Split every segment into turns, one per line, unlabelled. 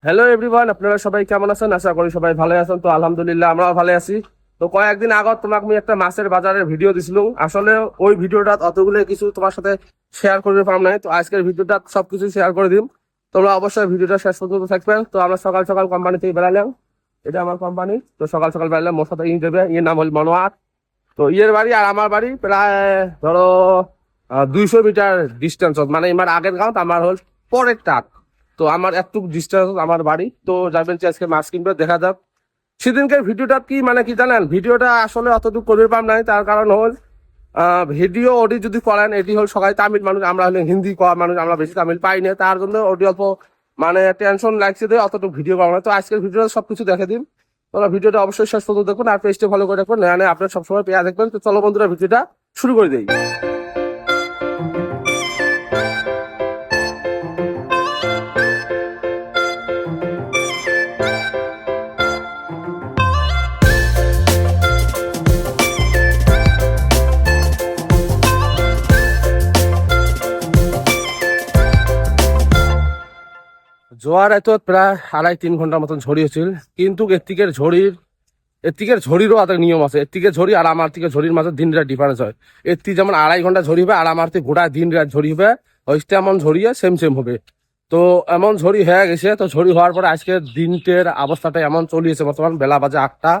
Hello everyone, আপনারা সবাই কেমন আছেন? আশা করি সবাই ভালো আছেন। তো আলহামদুলিল্লাহ আমরাও ভালো আছি। তো কয়েকদিন আগত তোমাকে আমি একটা মাছের বাজারের ভিডিও দিছিলাম। আসলে ওই ভিডিওটা অতগুলো কিছু তোমার সাথে শেয়ার করতে পারলাম না। তো আজকের ভিডিওটা সবকিছু শেয়ার করে দিম। তোমরা অবশ্যই ভিডিওটা শেষ পর্যন্ত থাকবেন। তো আমরা সকাল সকাল কোম্পানি থেকে বেড়ালাম। এটা আমার কোম্পানি। তো সকাল সকাল বেড়ালাম, মোর সাথে দেবে, ইয়ের নাম হল মনোয়ার। তো ইয়ের বাড়ি আর আমার বাড়ি প্রায় ধরো 200 মিটার ডিস্টেন্স, মানে আমার আগের গাঁও আমার হল পরের টাক। তো আমার এতটুকু ডিস্টেন্স আমার বাড়ি। তো যাবেন যে আজকে মাছ কিনবে, দেখা যাক। সেদিনকার ভিডিওটা কি মানে কি জানেন, ভিডিওটা আসলে অতটুকু করবে পাম নাই। তার কারণ হল ভিডিও ওডি যদি করেন, এটি হল সবাই তামিল মানুষ, আমরা হলে হিন্দি করা মানুষ, আমরা বেশি তামিল পাই না। তার জন্য ওডি অল্প মানে টেনশন লাগছে দিয়ে অতটুকু ভিডিও করা না। তো আজকের ভিডিওটা সবকিছু দেখে দিন। তোমরা ভিডিওটা অবশ্যই শেষ পর্যন্ত দেখুন আর পেজটা ফলো করে রাখবেন, না আপনার সবসময় পেয়ে দেখবেন। তো চলো বন্ধুরা, ভিডিওটা শুরু করে দিই। জোয়ার এত প্রায় 2.5-3 ঘন্টার মতন ঝড়ি হয়েছিল, কিন্তু এর ঝড়িরও একটা নিয়ম আছে। এর থেকে ঝড়ি আর আমার থেকে ঝড়ির মাঝে দিন রাত ডিফারেন্স হয়। এর থেকে যেমন 2.5 ঘন্টা ঝড়ি হবে আর আমার থেকে গোটা দিন রাত ঝড়ি হবে, ওইটা এমন ঝড়িয়ে সেম সেম হবে। তো এমন ঝড়ি হয়ে গেছে। তো ঝড়ি হওয়ার পরে আজকে দিনটের অবস্থাটা এমন চলিয়েছে, বর্তমান বেলা বাজে 8টা।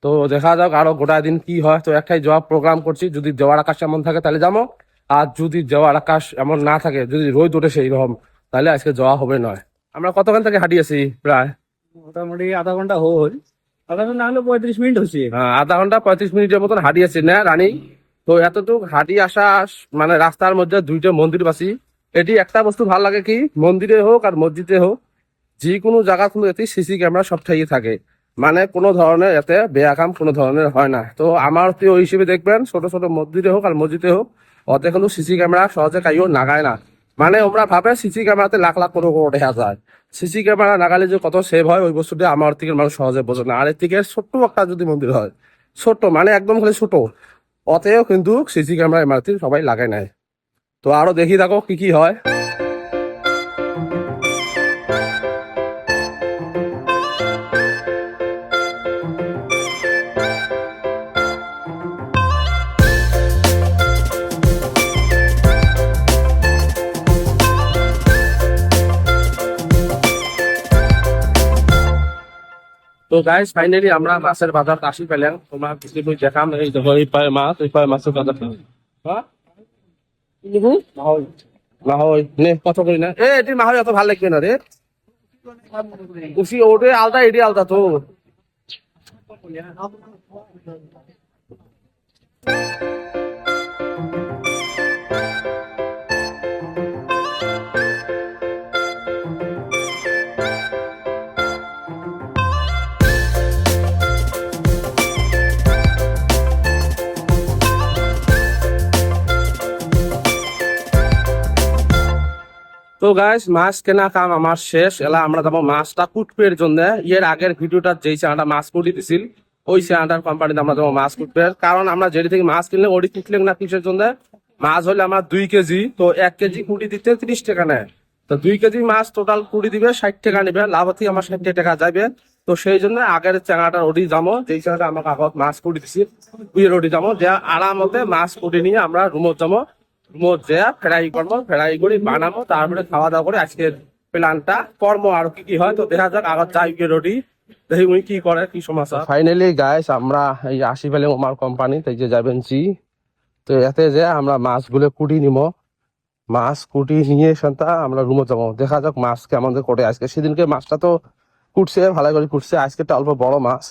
তো দেখা যাক আরো গোটা দিন কি হয়। তো একটাই জবাব প্রোগ্রাম করছি, যদি জোয়ার আকাশ এমন থাকে তাহলে যাবো, আর যদি জোয়ার আকাশ এমন না থাকে, যদি রোদ ওঠে সেই রকম, তাহলে আজকে যাওয়া হবে নয়। আমরা কতক্ষণ থেকে হাঁটিয়েছি? প্রায়
মোটামুটি আধা ঘন্টা হল। আধা ঘন্টা না হলে 35 মিনিট হচ্ছে।
আধা ঘন্টা 35 মিনিটের মতন হাঁটিয়েছি না রানী। তো এতটুকু হাঁটি আসা মানে রাস্তার মধ্যে দুইটা মন্দির বাসি। এটি একটা বস্তু ভালো লাগে কি, মন্দিরে হোক আর মসজিদে হোক, যে কোনো জায়গা কোনো এতে সিসি ক্যামেরা সব ঠাইয়ে থাকে। মানে কোনো ধরনের এতে বেয়া কাম কোনো ধরনের হয় না। তো আমার তো ওই হিসেবে দেখবেন, ছোট ছোট মন্দিরে হোক আর মসজিদে হোক, ওতে কিন্তু সিসি ক্যামেরা সহজে কাইও নাগায় না। মানে ওরা ভাবে সিসি ক্যামেরাতে লাখ লাখ কোনো কোনো দেখা যায়। সিসি ক্যামেরা নাগালে যে কত সেভ হয়, ওই বস্তুটা আমার থেকে মানুষ সহজে বোঝে না। আর এর থেকে ছোট্ট একটা যদি মন্দির হয়, ছোট্ট মানে একদম খালি ছোট, অতেও কিন্তু সিসি ক্যামেরা এমআরটি সবাই লাগাই নেয়। তো আরো দেখি দেখো কি কি হয়। তো গাইস ফাইনালি আমরা মাছের বাজার আসি পেলাম। তোমরা কিছু দেখাম, এই দেখো এই পায়ে মাছ, এই পায়ে মাছের বাজার। হ্যাঁ নিবু মাহই নে কত করি না এ, এটি মাহই অত ভালো লাগবে না রে। উসি ওটে আলদা, এটি আলদা তো। তো গাইস মাছ কেনা কাম আমার শেষ। এলা আমরা যাবো মাছটা কুটপের জন্য। এর আগের ভিডিওটা যেই চাঁটা মাছ কুটি দিছিল, ওই চাঁটার কোম্পানিতে আমরা যাবো মাছ কুটপের। কারণ আমরা যেটি থেকে মাছ কিনলে ওটি কুটলেন না কিসের জন্য, মাছ হলে আমার 2 কেজি, তো 1 কেজি কুটি দিতে 30 টাকা নেয়। তো 2 কেজি মাছ টোটাল কুটি দিবে 60 টাকা নিবে, লাভ থেকে আমার 60 টাকা যাবে। তো সেই জন্য আগের চাঙাটার ওটি যাবো, যেই চাঙাটা আমাকে আগত মাছ কুটি দিছিল ওই ওটি যাবো, যে আরামতে মাছ কুটি নিয়ে আমরা রুমত যাবো। ফ্রাই করবো, ফ্রাই করে বানাবো, তারপরে খাওয়া দাওয়া করে আজকের প্ল্যানটা কর্ম আর কি কি হয়। তো দেখা যাক আবার যাই রোডি, দেখি উনি কি করে, কি সমস্যা। ফাইনালি গাইস আমরা এই আসি পেলে আমার কোম্পানি তাই যে যাবেন জি। তো এতে যে আমরা মাছগুলো কুটি নিব, মাছ কুটি নিয়ে সন্তা আমরা রুমে যাবো। দেখা যাক মাছ কেমন করে আজকে। সেদিনকে মাছটা তো কুটছে, ভালো করে কুটছে, আজকেরটা অল্প বড় মাছ।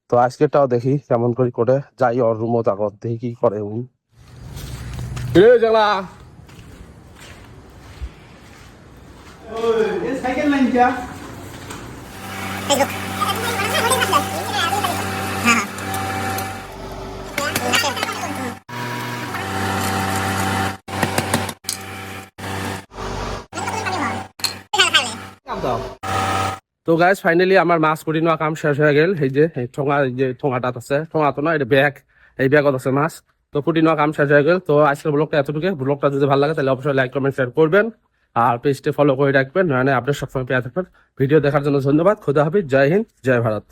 তো আজকেরটাও দেখি কেমন করে যাই ওর রুমত আগত, দেখি কি করে উনি।
সাইকেল লাইন যা
তো গাইস ফাইনালি আমার মাছ কুটি নেওয়া কাম শেষ হয়ে গেল। এই যে এই ঠোঙা, এই যে ঠোঙাটাত আছে, ঠোঙা তো না এটা ব্যাগ, এই ব্যাগত আছে মাছ। তো কুটি নেওয়া কাম শেষ হয়ে গেল। তো আজকের ব্লগটা এতটুকু। ব্লগটা যদি ভালো লাগে তাহলে অবশ্যই লাইক কমেন্ট শেয়ার করবেন। আর পেজটি ফলো করে রাখবেন, নয় আপনি সবসময় পেয়ে থাকবেন। ভিডিও দেখার জন্য ধন্যবাদ। খোদা হাফিজ, জয় হিন্দ, জয় ভারত।